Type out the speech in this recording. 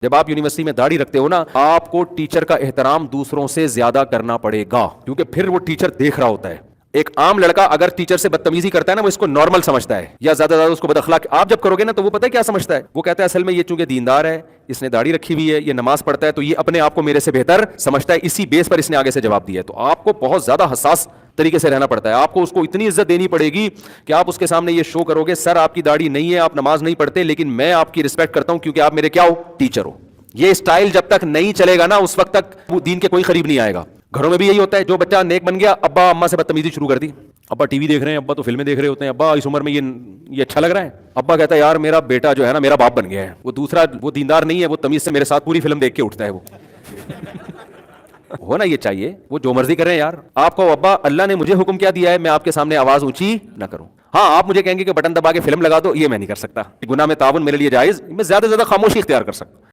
जब आप यूनिवर्सिटी में दाढ़ी रखते हो ना, आपको टीचर का एहतराम दूसरों से ज्यादा करना पड़ेगा, क्योंकि फिर वो टीचर देख रहा होता है। एक आम लड़का अगर टीचर से बदतमीजी करता है ना, वो इसको नॉर्मल समझता है या ज्यादा उसको बदअखलाक। आप जब करोगे ना तो वो पता है क्या समझता है, वो कहता है असल में ये चूंकि दीनदार है, इसने दाढ़ी रखी हुई है, ये नमाज पढ़ता है, तो ये अपने आप को मेरे से बेहतर समझता है, इसी बेस पर इसने आगे से जवाब दिया है। तो आपको बहुत ज्यादा हसास तरीके से रहना पड़ता है। आपको उसको इतनी इज्जत देनी पड़ेगी कि आप उसके सामने ये शो करोगे, सर आपकी दाढ़ी नहीं है, आप नमाज नहीं पढ़ते, लेकिन मैं आपकी रिस्पेक्ट करता हूं क्योंकि आप मेरे क्या हो, टीचर हो। ये स्टाइल जब तक नहीं चलेगा ना, उस वक्त तक वो दीन के कोई करीब नहीं आएगा। घरों में भी यही होता है, जो बच्चा नेक बन गया, अब्बा अम्मा से बदतमीजी शुरू कर दी। अब्बा टीवी देख रहे हैं, अब्बा तो फिल्में देख रहे होते हैं, अब्बा इस उम्र में ये अच्छा लग रहा है। अब्बा कहता है यार मेरा बेटा जो है ना, मेरा बाप बन गया है। वो दूसरा वो दीनदार नहीं है, वो तमीज से मेरे साथ पूरी फिल्म देख के उठता है। वो होना ये चाहिए, वो जो मर्जी कर रहे हैं यार। आपको अब्बा अल्लाह ने मुझे हुक्म क्या दिया है, मैं आपके सामने आवाज ऊंची ना करूं। हाँ, आप मुझे कहेंगे कि बटन दबा के फिल्म लगा दो, ये मैं नहीं कर सकता। गुनाह में ताउन मेरे लिए जायज, मैं ज्यादा से ज्यादा खामोशी इख्तियार कर सकता।